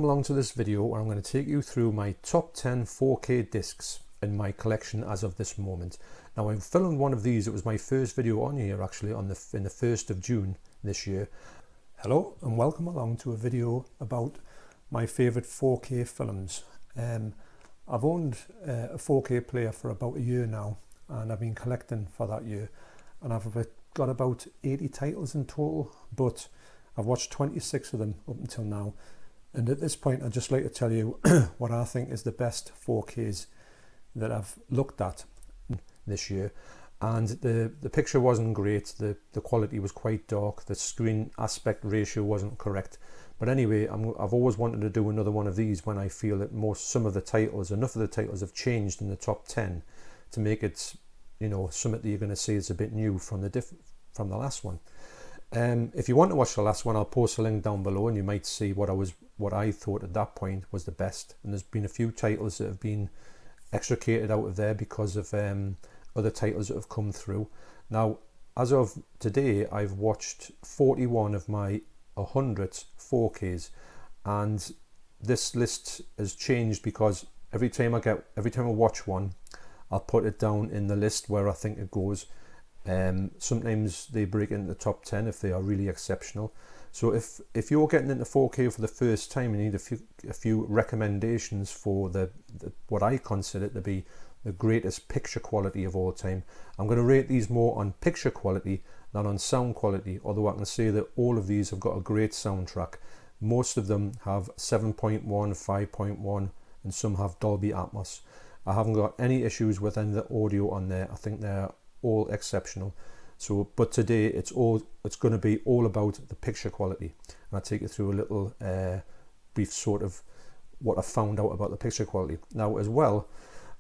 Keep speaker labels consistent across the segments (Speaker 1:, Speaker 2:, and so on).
Speaker 1: welcome along to this video where I'm going to take you through my top 10 4K discs in my collection as of this moment. Now I filmed one of these, it was my first video on here actually in the 1st of June this year. Hello and welcome along to a video about my favourite 4K films. I've owned a 4K player for about a year now and I've been collecting for that year, and I've got about 80 titles in total, but I've watched 26 of them up until now. And at this point, I'd just like to tell you what I think is the best 4Ks that I've looked at this year. And the picture wasn't great, the quality was quite dark, the screen aspect ratio wasn't correct. But anyway, I've always wanted to do another one of these when I feel that enough of the titles have changed in the top 10 to make it, you know, something that you're going to see is a bit new from the last one. If you want to watch the last one, I'll post a link down below and you might see what I thought at that point was the best. And there's been a few titles that have been extricated out of there because of other titles that have come through. Now, as of today, I've watched 41 of my 100 4Ks, and this list has changed because every time I watch one, I'll put it down in the list where I think it goes. Sometimes they break into the top 10 if they are really exceptional. So if you're getting into 4K for the first time, you need a few recommendations for what I consider to be the greatest picture quality of all time. I'm going to rate these more on picture quality than on sound quality, although I can say that all of these have got a great soundtrack. Most of them have 7.1, 5.1, and some have Dolby Atmos. I haven't got any issues with any of the audio on there. I think they're all exceptional. So, but today it's going to be all about the picture quality, and I'll take you through a little brief sort of what I found out about the picture quality. Now, as well,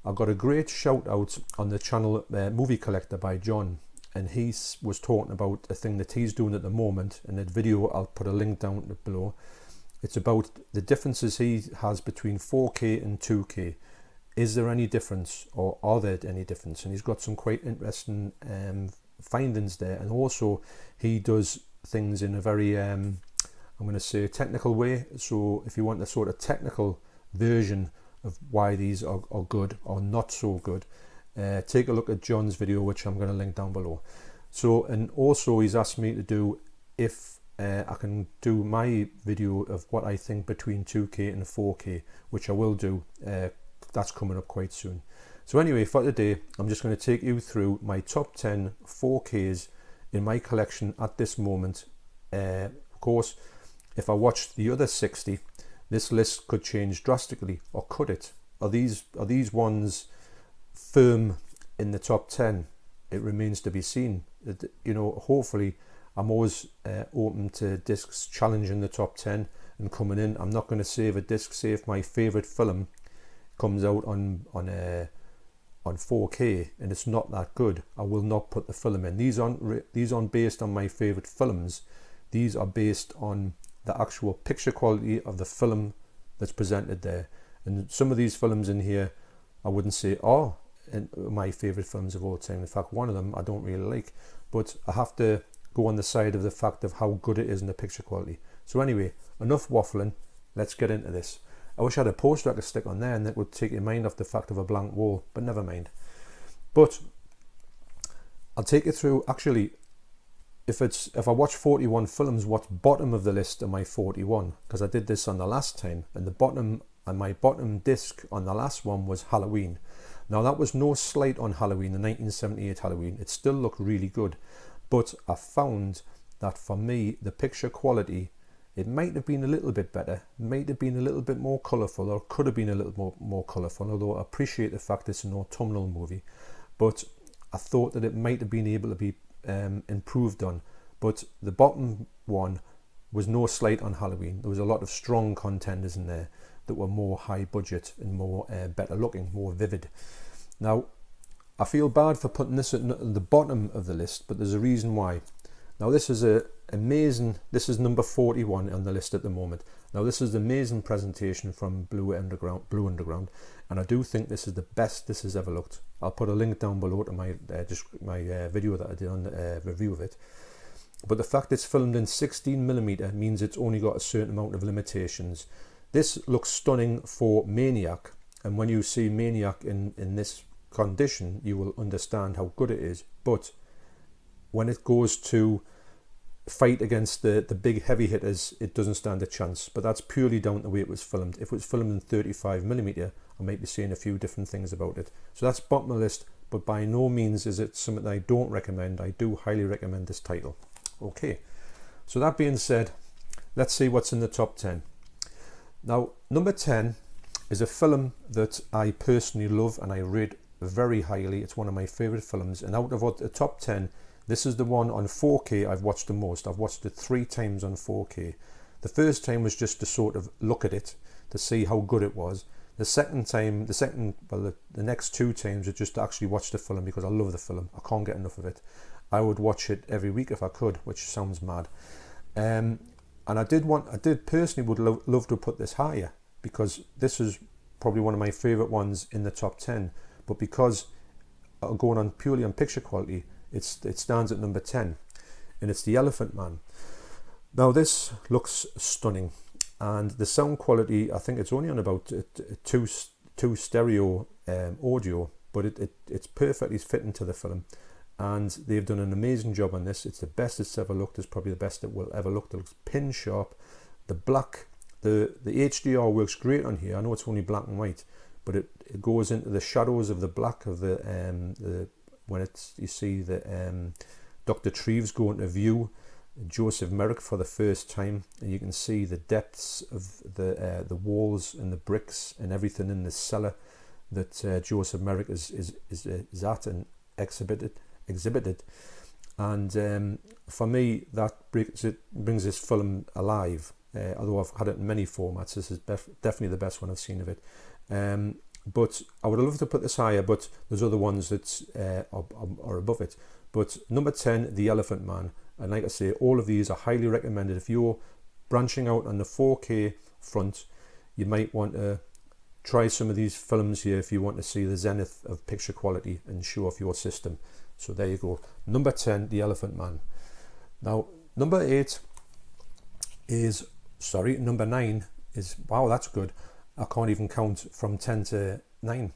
Speaker 1: I've got a great shout out on the channel Movie Collector by John, and he was talking about a thing that he's doing at the moment. In that video, I'll put a link down below. It's about the differences he has between 4K and 2K. Is there any difference, or are there any difference? And he's got some quite interesting findings there. And also he does things in a very I'm going to say technical way. So if you want a sort of technical version of why these are good or not so good, take a look at John's video, which I'm going to link down below. So, and also he's asked me to do if I can do my video of what I think between 2K and 4K, which I will do. That's coming up quite soon. So anyway, for today, I'm just going to take you through my top 10 4Ks in my collection at this moment. Of course, if I watched the other 60, this list could change drastically, or could it? Are these ones firm in the top 10? It remains to be seen. You know, hopefully, I'm always open to discs challenging the top 10 and coming in. I'm not going to save a disc. Say if my favourite film comes out on 4K and it's not that good, I will not put the film in. These aren't based on my favourite films. These are based on the actual picture quality of the film that's presented there. And some of these films in here, I wouldn't say are my favourite films of all time. In fact, one of them I don't really like, but I have to go on the side of the fact of how good it is in the picture quality. So anyway, enough waffling, let's get into this. I wish I had a poster I could stick on there and that would take your mind off the fact of a blank wall, but never mind. But I'll take you through, actually, if I watch 41 films, what's bottom of the list am I 41? Because I did this on the last time, and my bottom disc on the last one was Halloween. Now that was no slight on Halloween, the 1978 Halloween. It still looked really good, but I found that for me, the picture quality, it might have been a little bit better, might have been a little bit more colourful, or could have been a little more colourful, although I appreciate the fact it's an autumnal movie. But I thought that it might have been able to be improved on. But the bottom one was no slight on Halloween. There was a lot of strong contenders in there that were more high budget and more better looking, more vivid. Now, I feel bad for putting this at the bottom of the list, but there's a reason why. Now this is this is number 41 on the list at the moment. Now this is an amazing presentation from Blue Underground, and I do think this is the best this has ever looked. I'll put a link down below to my video that I did on the review of it. But the fact it's filmed in 16mm means it's only got a certain amount of limitations. This looks stunning for Maniac, and when you see Maniac in this condition, you will understand how good it is. But when it goes to fight against the big heavy hitters, it doesn't stand a chance. But that's purely down to the way it was filmed. If it was filmed in 35mm, I might be saying a few different things about it. So that's bottom of the list, but by no means is it something that I don't recommend. I do highly recommend this title. Okay, so that being said, let's see what's in the top 10. Now, number 10 is a film that I personally love and I rate very highly. It's one of my favourite films, and out of the top 10, this is the one on 4K I've watched the most. I've watched it 3 times on 4K. The first time was just to sort of look at it, to see how good it was. The next 2 times are just to actually watch the film because I love the film. I can't get enough of it. I would watch it every week if I could, which sounds mad. And I did personally would love to put this higher, because this is probably one of my favourite ones in the top 10. But because going on purely on picture quality, it stands at number 10, and it's The Elephant Man. Now this looks stunning, and the sound quality, I think it's only on about two stereo audio, but it's perfectly fitting to the film. And they've done an amazing job on this. It's the best it's ever looked. It's probably the best it will ever look. It looks pin sharp. The black, the HDR works great on here. I know it's only black and white, but it goes into the shadows of the black of the when you see the Dr. Treves go into view, Joseph Merrick for the first time, and you can see the depths of the walls and the bricks and everything in the cellar that Joseph Merrick is at and exhibited. And for me, that brings this film alive. Although I've had it in many formats, this is definitely the best one I've seen of it. But I would love to put this higher, but there's other ones that are above it. But number 10, The Elephant Man. And like I say, all of these are highly recommended. If you're branching out on the 4K front, you might want to try some of these films here if you want to see the zenith of picture quality and show off your system. So there you go. Number 10, The Elephant Man. Now, number 9 is, wow, that's good. I can't even count from 10 to 9.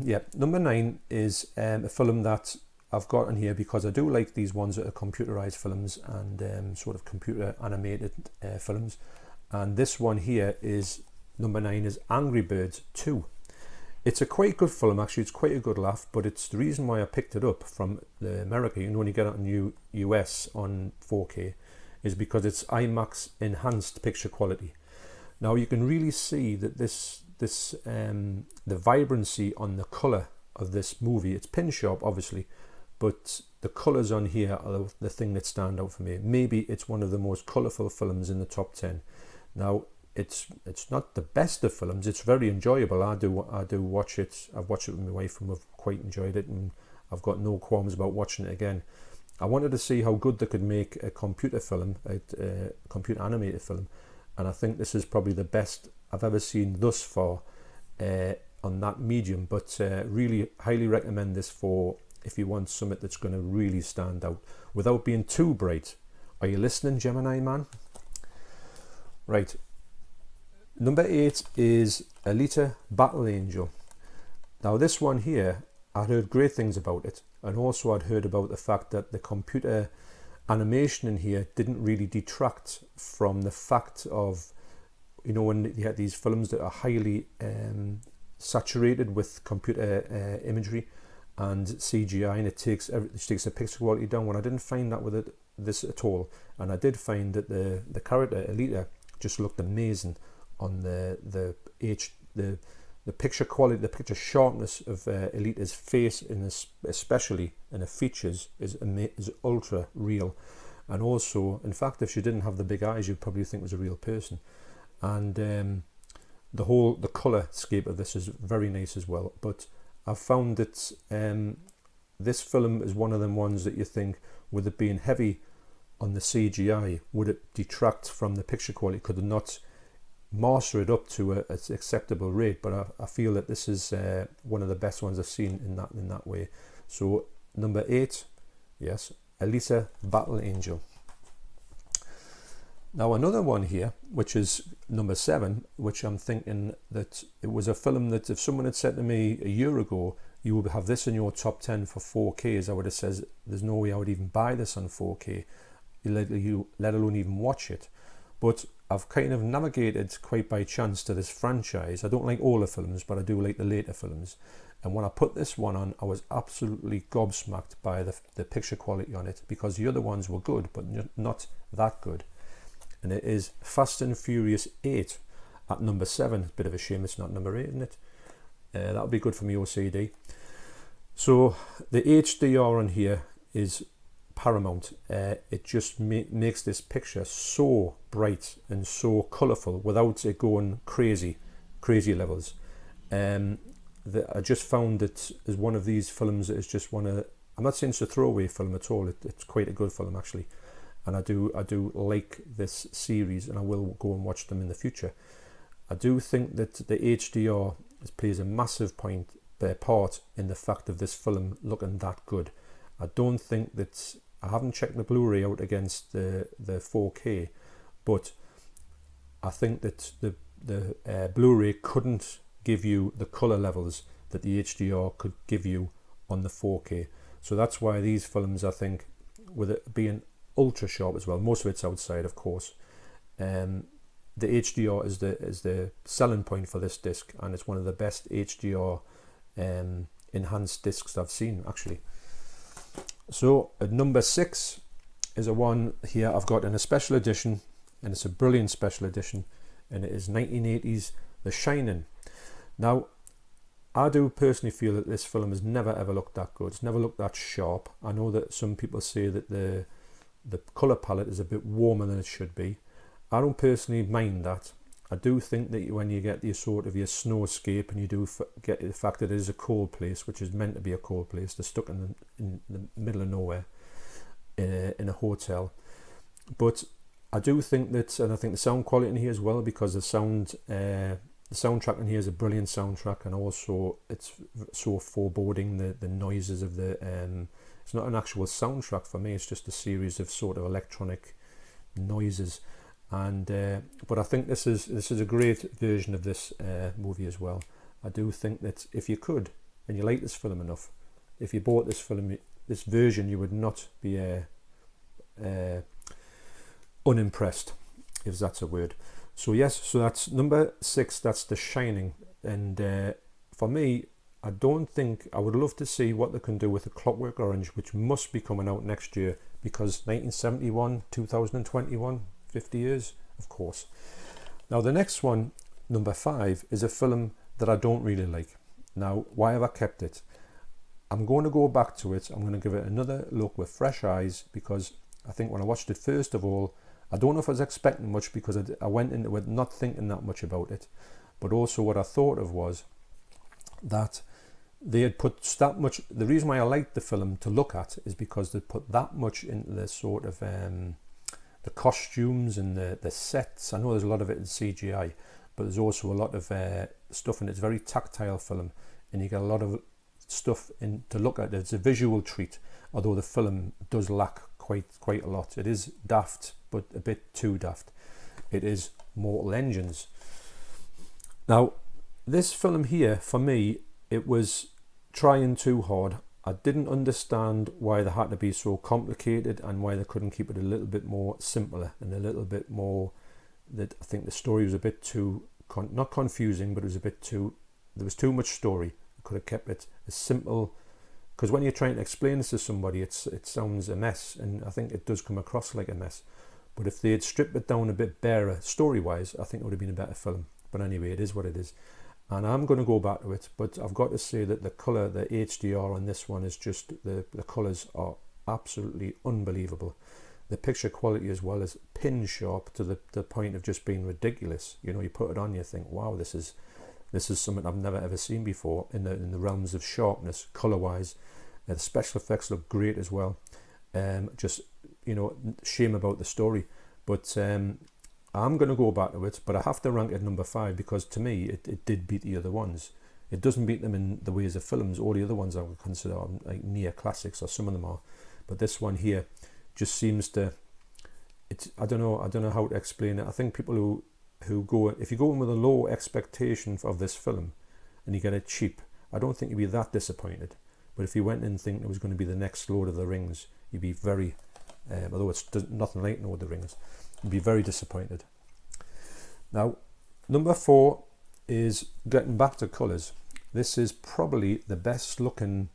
Speaker 1: Yeah, number 9 is a film that I've got on here because I do like these ones that are computerized films and sort of computer animated films. And this one here is, number 9 is Angry Birds 2. It's a quite good film, actually. It's quite a good laugh, but it's the reason why I picked it up from America. You can only get it in US on 4K, is because it's IMAX enhanced picture quality. Now you can really see that the vibrancy on the colour of this movie. It's pin sharp, obviously, but the colours on here are the thing that stand out for me. Maybe it's one of the most colourful films in the top 10. Now, it's not the best of films. It's very enjoyable. I do watch it. I've watched it with my wife and we've quite enjoyed it, and I've got no qualms about watching it again. I wanted to see how good they could make a computer film, a computer animated film, and I think this is probably the best I've ever seen thus far on that medium. But really highly recommend this for if you want something that's going to really stand out without being too bright. Are you listening, Gemini man? Right. Number 8 is Alita Battle Angel. Now this one here, I'd heard great things about it, and also I'd heard about the fact that the computer animation in here didn't really detract from the fact of, you know, when you had these films that are highly saturated with computer imagery and CGI, and it takes the picture quality down. When I didn't find that with this at all, and I did find that the character Alita just looked amazing on the picture quality, the picture sharpness of Alita's face, especially in the features, is ultra real. And also, in fact, if she didn't have the big eyes, you'd probably think it was a real person. And the colour scape of this is very nice as well. But I've found that this film is one of them ones that you think, with it being heavy on the CGI, would it detract from the picture quality? Could it not master it up to an acceptable rate? But I feel that this is one of the best ones I've seen in that way. So number 8, yes, Alita Battle Angel. Now another one here, which is number 7, which I'm thinking that it was a film that if someone had said to me a year ago, you would have this in your top 10 for 4Ks, I would have said there's no way I would even buy this on 4K, let alone even watch it. But I've kind of navigated quite by chance to this franchise. I don't like all the films, but I do like the later films. And when I put this one on, I was absolutely gobsmacked by the picture quality on it, because the other ones were good, but not that good. And it is Fast and Furious 8 at number 7. Bit of a shame it's not number 8, isn't it? That would be good for me OCD. So the HDR on here is paramount. It just makes this picture so bright and so colourful without it going crazy levels. I just found it as one of these films that is just I'm not saying it's a throwaway film at all. It's quite a good film actually, and I do like this series, and I will go and watch them in the future. I do think that the HDR plays a massive part in the fact of this film looking that good. I don't think that, I haven't checked the Blu-ray out against the 4K, but I think that the Blu-ray couldn't give you the colour levels that the HDR could give you on the 4K. So that's why these films, I think, with it being ultra sharp as well, most of it's outside of course, the HDR is the selling point for this disc, and it's one of the best HDR enhanced discs I've seen actually. So at number 6 is a one here I've got in a special edition, and it's a brilliant special edition, and it is 1980's The Shining. Now I do personally feel that this film has never ever looked that good. It's never looked that sharp. I know that some people say that the colour palette is a bit warmer than it should be. I don't personally mind that. I do think that when you get your sort of your snowscape, and you do get the fact that it is a cold place, which is meant to be a cold place, they're stuck in the middle of nowhere in a hotel. But I do think that, and I think the sound quality in here as well, because the soundtrack in here is a brilliant soundtrack, and also it's so foreboding, the noises of the it's not an actual soundtrack for me, it's just a series of sort of electronic noises. And but I think this is a great version of this movie as well. I do think that if you could, and you like this film enough, if you bought this film, this version, you would not be unimpressed, if that's a word. So yes, so that's number 6, that's The Shining. And for me, I don't think, I would love to see what they can do with A Clockwork Orange, which must be coming out next year, because 1971, 2021, 50 years, of course. Now the next one, number 5, is a film that I don't really like. Now, why have I kept it? I'm going to go back to it. I'm going to give it another look with fresh eyes, because I think when I watched it, first of all, I don't know if I was expecting much, because I went into it not thinking that much about it. But also what I thought of was that they had put that much, the reason why I liked the film to look at is because they put that much into the sort of the costumes and the sets. I know there's a lot of it in CGI, but there's also a lot of stuff, and it's a very tactile film, and you get a lot of stuff in to look at. It's a visual treat, although the film does lack quite a lot. It is daft, but a bit too daft. It is Mortal Engines. Now, this film here, for me, it was trying too hard. I didn't understand why they had to be so complicated, and why they couldn't keep it a little bit more simpler and a little bit more, that I think the story was a bit too, not confusing, but it was a bit too, there was too much story. I could have kept it as simple, because when you're trying to explain this to somebody, it sounds a mess, and I think it does come across like a mess. But if they had stripped it down a bit barer story-wise, I think it would have been a better film. But anyway, it is what it is. And I'm going to go back to it, but I've got to say that the colour, the HDR on this one is just, the colours are absolutely unbelievable. The picture quality as well is pin sharp to the point of just being ridiculous. You know, you put it on, you think, wow, this is something I've never ever seen before in the realms of sharpness, colour-wise. The special effects look great as well. Just, you know, shame about the story. But I'm going to go back to it, but I have to rank it number 5, because to me it did beat the other ones. It doesn't beat them in the ways of films. All the other ones I would consider like near classics, or some of them are, but this one here just seems to, I don't know how to explain it. I think people who go, if you go in with a low expectation of this film and you get it cheap, I don't think you'd be that disappointed. But if you went in thinking it was going to be the next Lord of the Rings, you'd be very, although it's nothing like Lord of the Rings, you'd be very disappointed. Now, number 4 is getting back to colours. This is probably the best looking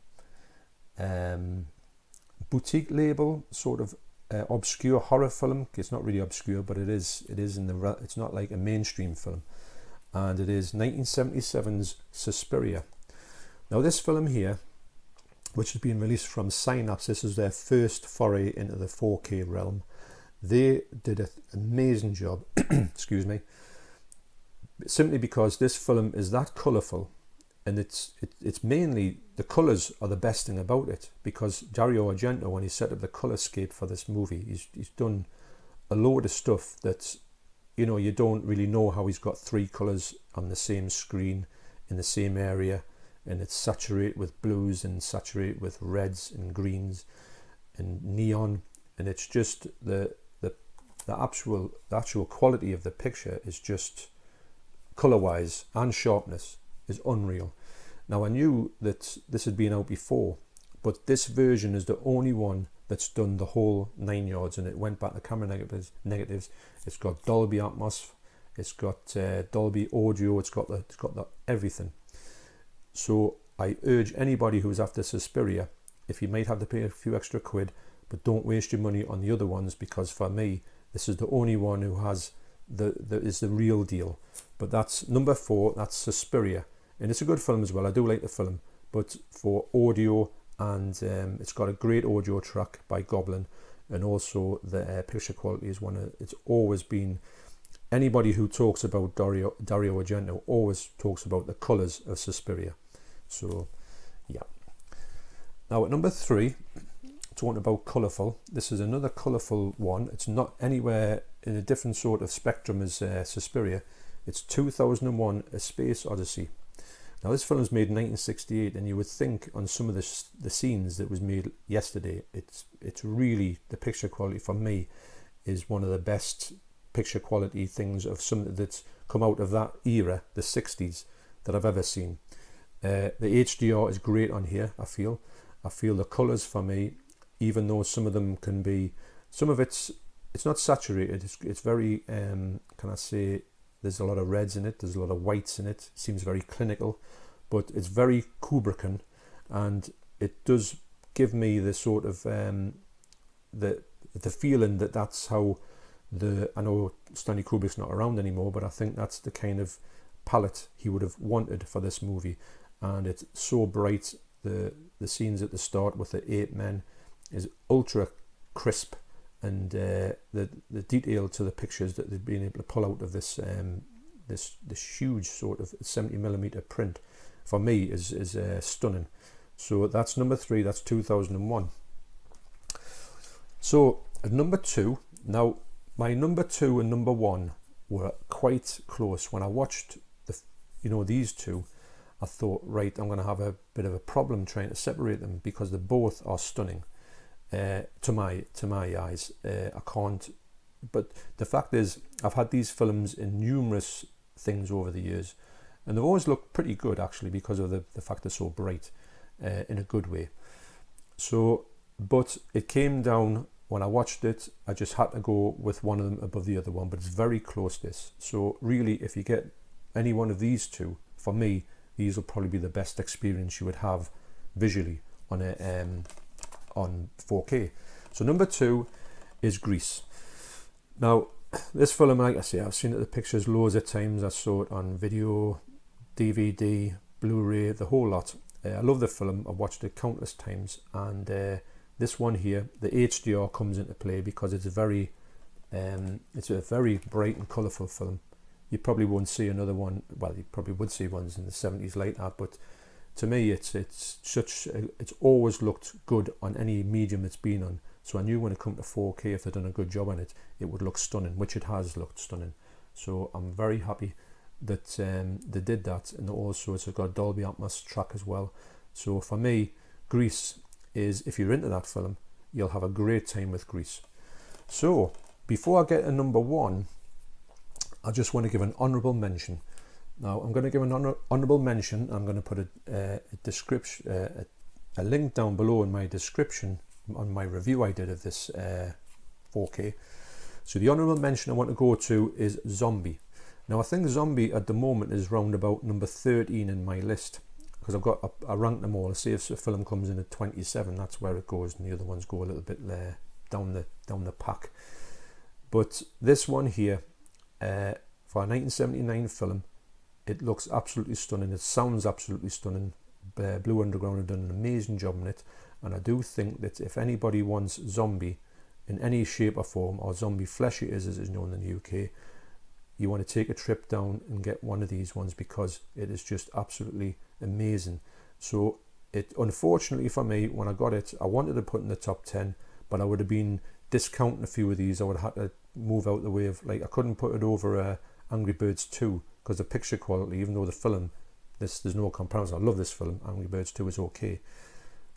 Speaker 1: boutique label, sort of obscure horror film. It's not really obscure, but it is in the, it's not like a mainstream film. And it is 1977's Suspiria. Now this film here, which has been released from Synapse, this is their first foray into the 4K realm. They did an amazing job, excuse me, simply because this film is that colourful, and it's mainly the colours are the best thing about it, because Dario Argento, when he set up the colorscape for this movie, he's done a load of stuff that, you know, you don't really know how he's got 3 colours on the same screen in the same area, and it's saturated with blues and saturated with reds and greens and neon, and it's just the actual quality of the picture is just colour wise and sharpness is unreal. Now I knew that this had been out before, but this version is the only one that's done the whole 9 yards, and it went back to camera negatives. It's got Dolby Atmos, it's got Dolby Audio, it's got the everything. So I urge anybody who's after Suspiria, if you might have to pay a few extra quid, but don't waste your money on the other ones, because for me this is the only one who has is the real deal. But that's number 4, that's Suspiria, and it's a good film as well. I do like the film, but for audio, and it's got a great audio track by Goblin, and also the picture quality is it's always been, anybody who talks about Dario Argento always talks about the colours of Suspiria. So yeah. Now at number 3, talking about colourful, this is another colourful one. It's not anywhere in a different sort of spectrum as Suspiria. It's 2001 A Space Odyssey. Now this film was made in 1968, and you would think on some of the scenes that was made yesterday, it's really, the picture quality for me is one of the best picture quality things of something that's come out of that era, the 60s, that I've ever seen. The HDR is great on here. I feel the colours for me, even though some of them can be, some of it's not saturated, it's very can I say, there's a lot of reds in it, there's a lot of whites in it, seems very clinical, but it's very Kubrickian, and it does give me the sort of the feeling that that's how I know Stanley Kubrick's not around anymore, but I think that's the kind of palette he would have wanted for this movie. And it's so bright. The scenes at the start with the 8 men is ultra crisp, and the detail to the pictures that they've been able to pull out of this this huge sort of 70mm print, for me is stunning. So that's number 3. That's 2001. So at number 2, now my number 2 and number 1 were quite close. When I watched these two, I thought, right, I'm going to have a bit of a problem trying to separate them, because they both are stunning to my eyes. I can't. But the fact is, I've had these films in numerous things over the years, and they've always looked pretty good, actually, because of the fact they're so bright, in a good way. So, but it came down, when I watched it, I just had to go with one of them above the other one, but it's very close, this. So really, if you get any one of these two, for me, these will probably be the best experience you would have visually on on 4K. So number 2 is Grease. Now this film, like I say, I've seen it, the pictures loads of times. I saw it on video, DVD, Blu-ray, the whole lot. I love the film. I've watched it countless times, and this one here, the HDR comes into play because it's a very bright and colourful film. You probably won't see another one. Well, you probably would see ones in the 70s like that, but to me, it's always looked good on any medium it's been on. So I knew when it come to 4K, if they'd done a good job on it, it would look stunning, which it has looked stunning. So I'm very happy that they did that, and also it's got a Dolby Atmos track as well. So for me, Grease is, if you're into that film, you'll have a great time with Grease. So before I get to number 1, I just want to give an honourable mention. Now I'm going to give an honourable mention. I'm going to put a description, a link down below in my description on my review I did of this 4K. So the honourable mention I want to go to is Zombie. Now I think Zombie at the moment is round about number 13 in my list, because I ranked them all. Say if a film comes in at 27, that's where it goes, and the other ones go a little bit down the pack. But this one here, for a 1979 film, it looks absolutely stunning. It sounds absolutely stunning. Blue Underground have done an amazing job on it, and I do think that if anybody wants Zombie in any shape or form, or Zombie Flesh Eaters as it is known in the UK, you want to take a trip down and get one of these ones, because it is just absolutely amazing. So it, unfortunately for me, when I got it, I wanted to put in the top 10, but I would have been discounting a few of these. I would have had to move out the way of, like, I couldn't put it over Angry Birds 2, because the picture quality, even though the film, there's no comparison. I love this film. Angry Birds 2 is okay.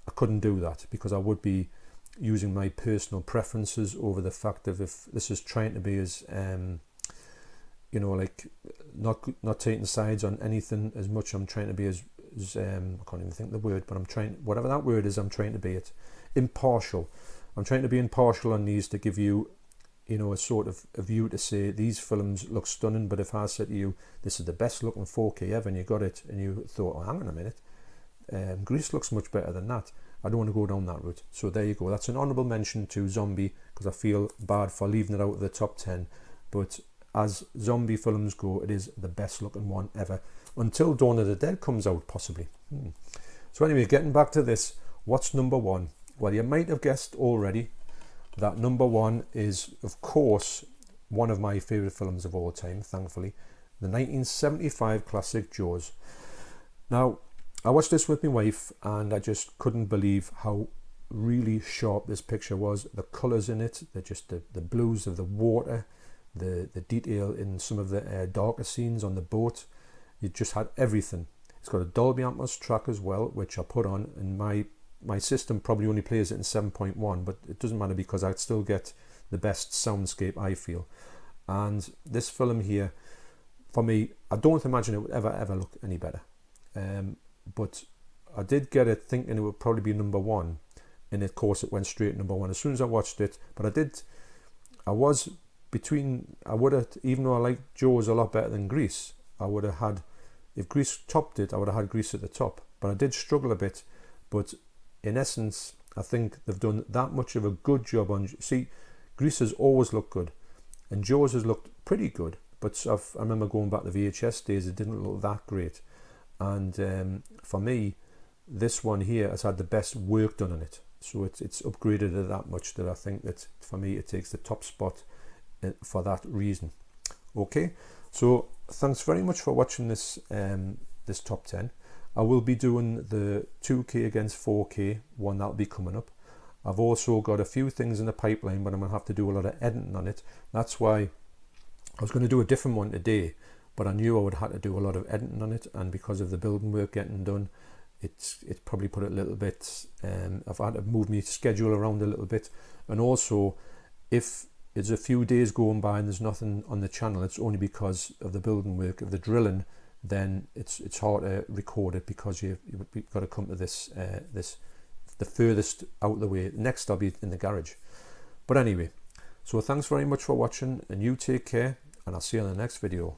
Speaker 1: I couldn't do that, because I would be using my personal preferences over the fact of, if this is trying to be as you know, like, not taking sides on anything as much. I'm trying to be as I can't even think the word, but I'm trying, whatever that word is, I'm trying to be impartial. I'm trying to be impartial on these, to give you, you know, a sort of a view to say these films look stunning. But if I said to you, this is the best looking 4K ever, and you got it, and you thought, oh, hang on a minute, Grease looks much better than that, I don't want to go down that route. So there you go. That's an honourable mention to Zombie, because I feel bad for leaving it out of the top 10. But as zombie films go, it is the best looking one ever, until Dawn of the Dead comes out, possibly. So anyway, getting back to this, what's number 1? Well, you might have guessed already that number 1 is, of course, one of my favourite films of all time, thankfully, the 1975 classic Jaws. Now, I watched this with my wife, and I just couldn't believe how really sharp this picture was. The colours in it, they're just the blues of the water, the detail in some of the darker scenes on the boat. You just had everything. It's got a Dolby Atmos track as well, which I put on, and my system probably only plays it in 7.1, but it doesn't matter, because I'd still get the best soundscape, I feel. And this film here, for me, I don't imagine it would ever look any better. But I did get it thinking it would probably be number 1, and of course it went straight to number 1 as soon as I watched it. But I would have, even though I like Jaws a lot better than Grease, I would have had, if Grease topped it, I would have had Grease at the top. But I did struggle a bit. But in essence, I think they've done that much of a good job on, see, Grease has always looked good, and Jaws has looked pretty good, but I remember going back to VHS days, it didn't look that great. And for me, this one here has had the best work done on it, so it's upgraded it that much, that I think that for me it takes the top spot for that reason. Okay, so thanks very much for watching this this top 10. I will be doing the 2K against 4K one, that'll be coming up. I've also got a few things in the pipeline, but I'm going to have to do a lot of editing on it. That's why I was going to do a different one today, but I knew I would have to do a lot of editing on it, and because of the building work getting done, it's probably put it a little bit, I've had to move my schedule around a little bit. And also, if it's a few days going by and there's nothing on the channel, it's only because of the building work, of the drilling. Then it's hard to record it, because you've got to come to this the furthest out of the way. Next I'll be in the garage. But anyway, so thanks very much for watching, and you take care, and I'll see you in the next video.